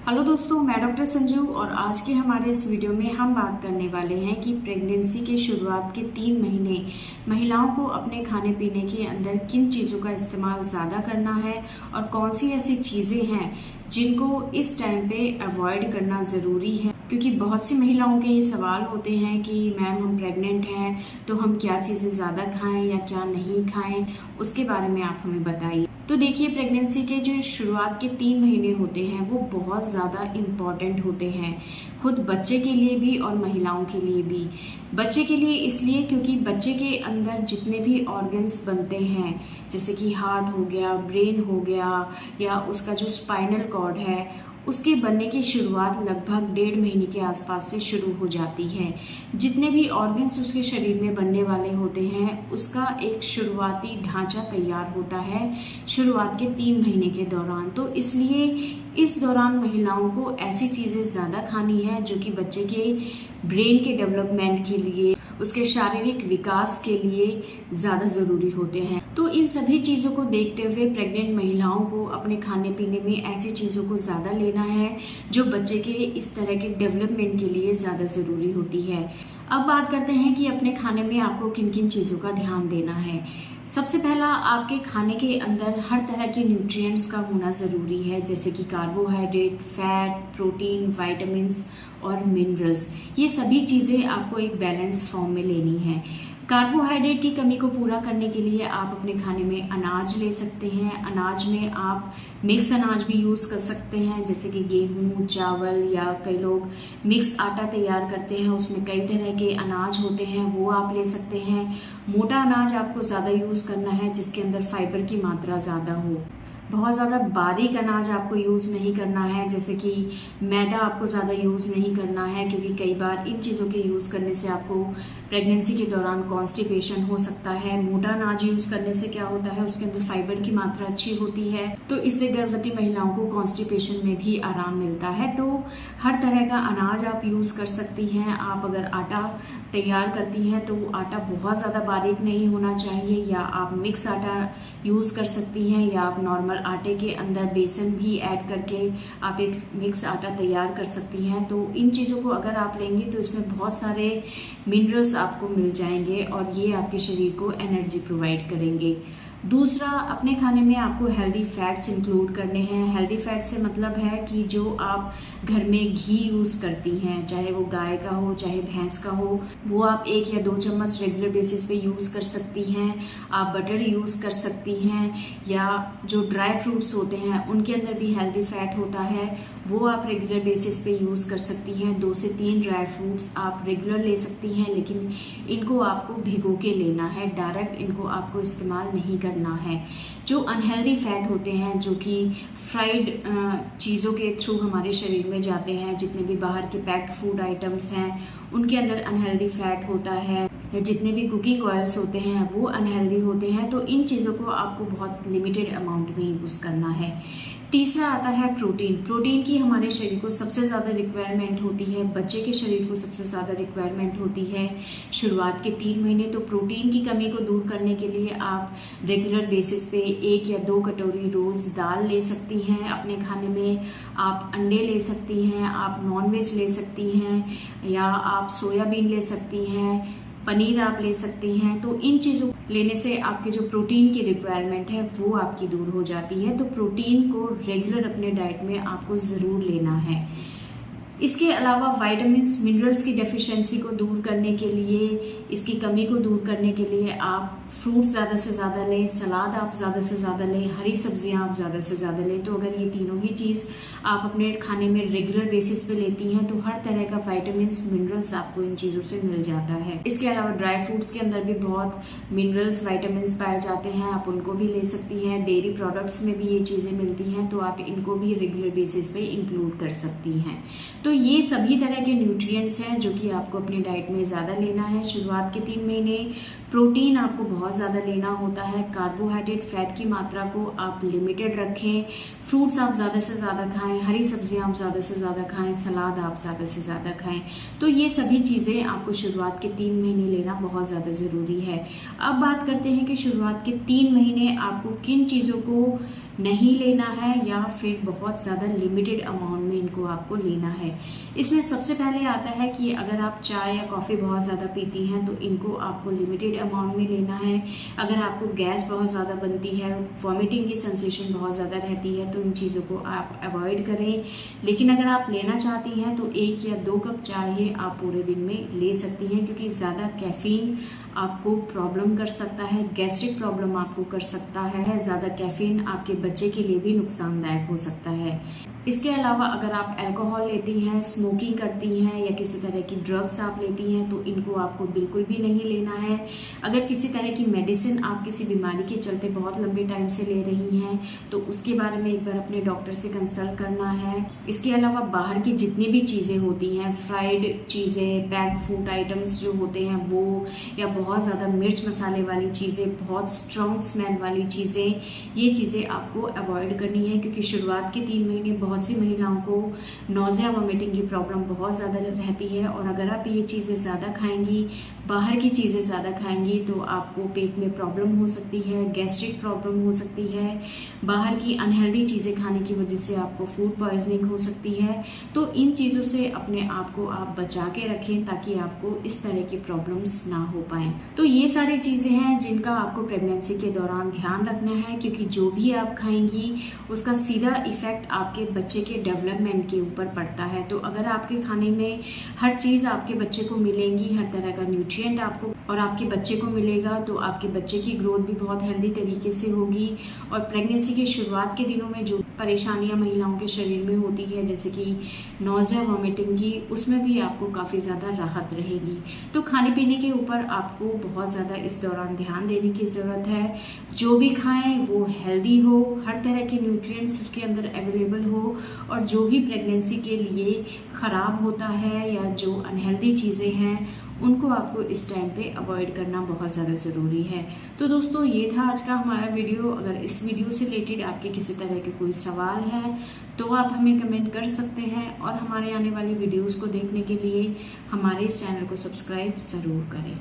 Hello दोस्तों, मैं doctor Sanju और आज के हमारे इस वीडियो में हम बात करने वाले हैं कि प्रेगनेंसी के शुरुआत के 3 महीने महिलाओं को अपने खाने पीने के अंदर किन चीज़ों का इस्तेमाल ज़्यादा करना है और कौन सी ऐसी चीज़ें हैं जिनको इस टाइम पे अवॉइड करना ज़रूरी है। क्योंकि बहुत सी महिलाओं के ये सवाल होते हैं कि मैम हम प्रेग्नेंट हैं तो हम क्या चीज़ें ज़्यादा खाएं या क्या नहीं खाएं, उसके बारे में आप हमें बताइए। तो देखिए, प्रेगनेंसी के जो शुरुआत के 3 महीने होते हैं वो बहुत ज़्यादा इम्पॉर्टेंट होते हैं, खुद बच्चे के लिए भी और महिलाओं के लिए भी। बच्चे के लिए इसलिए क्योंकि बच्चे के अंदर जितने भी ऑर्गन्स बनते हैं, जैसे कि हार्ट हो गया, ब्रेन हो गया या उसका जो स्पाइनल कॉर्ड है, उसके बनने की शुरुआत लगभग 1.5 महीने के आसपास से शुरू हो जाती है। जितने भी ऑर्गन्स उसके शरीर में बनने वाले होते हैं उसका एक शुरुआती ढांचा तैयार होता है शुरुआत के 3 महीने के दौरान। तो इसलिए इस दौरान महिलाओं को ऐसी चीज़ें ज़्यादा खानी है जो कि बच्चे के ब्रेन के डेवलपमेंट के लिए, उसके शारीरिक विकास के लिए ज़्यादा ज़रूरी होते हैं। तो इन सभी चीज़ों को देखते हुए प्रेग्नेंट महिलाओं को अपने खाने पीने में ऐसी चीज़ों को ज़्यादा लेना है जो बच्चे के इस तरह के डेवलपमेंट के लिए ज़्यादा ज़रूरी होती है। अब बात करते हैं कि अपने खाने में आपको किन किन चीज़ों का ध्यान देना है। सबसे पहला, आपके खाने के अंदर हर तरह के न्यूट्रिएंट्स का होना ज़रूरी है, जैसे कि कार्बोहाइड्रेट, फैट, प्रोटीन, विटामिन्स और मिनरल्स। ये सभी चीज़ें आपको एक बैलेंस फॉर्म में लेनी है। कार्बोहाइड्रेट की कमी को पूरा करने के लिए आप अपने खाने में अनाज ले सकते हैं। अनाज में आप मिक्स अनाज भी यूज़ कर सकते हैं, जैसे कि गेहूं, चावल, या कई लोग मिक्स आटा तैयार करते हैं, उसमें कई तरह के अनाज होते हैं, वो आप ले सकते हैं। मोटा अनाज आपको ज़्यादा यूज़ करना है जिसके अंदर फाइबर की मात्रा ज़्यादा हो। बहुत ज़्यादा बारीक अनाज आपको यूज़ नहीं करना है, जैसे कि मैदा आपको ज़्यादा यूज़ नहीं करना है, क्योंकि कई बार इन चीज़ों के यूज़ करने से आपको प्रेगनेंसी के दौरान कॉन्स्टिपेशन हो सकता है। मोटा अनाज यूज़ करने से क्या होता है, उसके अंदर फाइबर की मात्रा अच्छी होती है, तो इससे गर्भवती महिलाओं को कॉन्स्टिपेशन में भी आराम मिलता है। तो हर तरह का अनाज आप यूज़ कर सकती हैं। आप अगर आटा तैयार करती हैं तो वो आटा बहुत ज़्यादा बारीक नहीं होना चाहिए, या आप मिक्स आटा यूज़ कर सकती हैं, या आप नॉर्मल आटे के अंदर बेसन भी ऐड करके आप एक मिक्स आटा तैयार कर सकती हैं। तो इन चीज़ों को अगर आप लेंगे तो इसमें बहुत सारे मिनरल्स आपको मिल जाएंगे और ये आपके शरीर को एनर्जी प्रोवाइड करेंगे। दूसरा, अपने खाने में आपको हेल्दी फैट्स इंक्लूड करने हैं। हेल्दी फैट से मतलब है कि जो आप घर में घी यूज़ करती हैं, चाहे वो गाय का हो चाहे भैंस का हो, वो आप 1 या 2 चम्मच रेगुलर बेसिस पे यूज़ कर सकती हैं। आप बटर यूज़ कर सकती हैं, या जो ड्राई फ्रूट्स होते हैं उनके अंदर भी हेल्दी फैट होता है, वो आप रेगुलर बेसिस पे यूज़ कर सकती हैं। 2 से 3 ड्राई फ्रूट्स आप रेगुलर ले सकती हैं, लेकिन इनको आपको भिगो के लेना है, डायरेक्ट इनको आपको इस्तेमाल नहीं करना है। जो अनहेल्दी फैट होते हैं, जो कि फ्राइड चीज़ों के थ्रू हमारे शरीर में जाते हैं, जितने भी बाहर के पैक्ड फूड आइटम्स हैं उनके अंदर अनहेल्दी फैट होता है, या जितने भी कुकिंग ऑयल्स होते हैं वो अनहेल्दी होते हैं। तो इन चीज़ों को आपको बहुत लिमिटेड अमाउंट में यूज़ करना है। तीसरा आता है प्रोटीन। प्रोटीन की हमारे शरीर को सबसे ज़्यादा रिक्वायरमेंट होती है, बच्चे के शरीर को सबसे ज़्यादा रिक्वायरमेंट होती है शुरुआत के 3 महीने। तो प्रोटीन की कमी को दूर करने के लिए आप रेगुलर बेसिस पे 1 या 2 कटोरी रोज़ दाल ले सकती हैं अपने खाने में। आप अंडे ले सकती हैं, आप नॉनवेज ले सकती हैं, या आप सोयाबीन ले सकती हैं, पनीर आप ले सकती हैं। तो इन चीज़ों लेने से आपके जो प्रोटीन की रिक्वायरमेंट है वो आपकी दूर हो जाती है। तो प्रोटीन को रेगुलर अपने डाइट में आपको ज़रूर लेना है। इसके अलावा विटामिन्स, मिनरल्स की डेफिशिएंसी को दूर करने के लिए, इसकी कमी को दूर करने के लिए आप फ्रूट्स ज़्यादा से ज़्यादा लें, सलाद आप ज़्यादा से ज़्यादा लें, हरी सब्जियां आप ज़्यादा से ज़्यादा लें। तो अगर ये तीनों ही चीज़ आप अपने खाने में रेगुलर बेसिस पे लेती हैं तो हर तरह का विटामिन्स, मिनरल्स आपको इन चीज़ों से मिल जाता है। इसके अलावा ड्राई फ्रूट्स के अंदर भी बहुत मिनरल्स, विटामिन्स पाए जाते हैं, आप उनको भी ले सकती हैं। डेयरी प्रोडक्ट्स में भी ये चीज़ें मिलती हैं, तो आप इनको भी रेगुलर बेसिस पे इंक्लूड कर सकती हैं। तो ये सभी तरह के न्यूट्रिएंट्स हैं जो कि आपको अपनी डाइट में ज़्यादा लेना है शुरुआत के 3 महीने। प्रोटीन आपको बहुत ज़्यादा लेना होता है। कार्बोहाइड्रेट, फैट की मात्रा को आप लिमिटेड रखें। फ्रूट्स आप ज़्यादा से ज़्यादा खाएं, हरी सब्जियां आप ज़्यादा से ज़्यादा खाएं, सलाद आप ज़्यादा से ज़्यादा खाएं। तो ये सभी चीज़ें आपको शुरुआत के 3 महीने लेना बहुत ज़्यादा ज़रूरी है। अब बात करते हैं कि शुरुआत के 3 महीने आपको किन चीज़ों को नहीं लेना है या फिर बहुत ज़्यादा लिमिटेड अमाउंट में इनको आपको लेना है। इसमें सबसे पहले आता है कि अगर आप चाय या कॉफ़ी बहुत ज़्यादा पीती हैं तो इनको आपको लिमिटेड अमाउंट में लेना है। अगर आपको गैस बहुत ज़्यादा बनती है, वॉमिटिंग की सेंसेशन बहुत ज़्यादा रहती है तो इन चीज़ों को आप अवॉइड करें। लेकिन अगर आप लेना चाहती हैं तो 1 या 2 कप चाय आप पूरे दिन में ले सकती हैं, क्योंकि ज़्यादा कैफ़ीन आपको प्रॉब्लम कर सकता है, गैस्ट्रिक प्रॉब्लम आपको कर सकता है। ज़्यादा कैफ़ीन आपके बच्चे के लिए भी नुकसानदायक हो सकता है। इसके अलावा अगर आप अल्कोहल लेती हैं, स्मोकिंग करती हैं या किसी तरह की ड्रग्स आप लेती हैं तो इनको आपको बिल्कुल भी नहीं लेना है। अगर किसी तरह की मेडिसिन आप किसी बीमारी के चलते बहुत लंबे टाइम से ले रही हैं तो उसके बारे में एक बार अपने डॉक्टर से कंसल्ट करना है। इसके अलावा बाहर की जितनी भी चीज़ें होती हैं, फ्राइड चीज़ें, पैक्ड फूड आइटम्स जो होते हैं वो, या बहुत ज़्यादा मिर्च मसाले वाली चीज़ें, बहुत स्ट्रॉन्ग स्मेल वाली चीज़ें, ये चीज़ें आपको अवॉइड करनी है, क्योंकि शुरुआत के 3 महीने बहुत सी महिलाओं को नोज़िया वॉमिटिंग की प्रॉब्लम बहुत ज़्यादा रहती है। और अगर आप ये चीज़ें ज़्यादा खाएंगी, बाहर की चीज़ें ज़्यादा खाएंगी तो आपको पेट में प्रॉब्लम हो सकती है, गैस्ट्रिक प्रॉब्लम हो सकती है। बाहर की अनहेल्दी चीज़ें खाने की वजह से आपको फूड पॉइजनिंग हो सकती है। तो इन चीज़ों से अपने आप को आप बचा के रखें ताकि आपको इस तरह की प्रॉब्लम्स ना हो पाएँ। तो ये सारी चीज़ें हैं जिनका आपको प्रेगनेंसी के दौरान ध्यान रखना है, क्योंकि जो भी आप खाएंगी उसका सीधा इफेक्ट आपके बच्चे के डेवलपमेंट के ऊपर पड़ता है। तो अगर आपके खाने में हर चीज़ आपके बच्चे को मिलेंगी, हर तरह का न्यूट्रिएंट आपको और आपके बच्चे को मिलेगा तो आपके बच्चे की ग्रोथ भी बहुत हेल्दी तरीके से होगी। और प्रेगनेंसी के शुरुआत के दिनों में जो परेशानियां महिलाओं के शरीर में होती है, जैसे कि नोज़िया वॉमिटिंग की, उसमें भी आपको काफ़ी ज़्यादा राहत रहेगी। तो खाने पीने के ऊपर आपको बहुत ज़्यादा इस दौरान ध्यान देने की ज़रूरत है। जो भी खाएं वो हेल्दी हो, हर तरह के न्यूट्रिएंट्स उसके अंदर अवेलेबल हो, और जो भी प्रेगनेंसी के लिए ख़राब होता है या जो अनहेल्दी चीज़ें हैं उनको आपको इस टाइम पे अवॉइड करना बहुत ज़्यादा ज़रूरी है। तो दोस्तों ये था आज का हमारा वीडियो। अगर इस वीडियो से रिलेटेड आपके किसी तरह के कोई सवाल है तो आप हमें कमेंट कर सकते हैं, और हमारे आने वाली वीडियोस को देखने के लिए हमारे इस चैनल को सब्सक्राइब ज़रूर करें।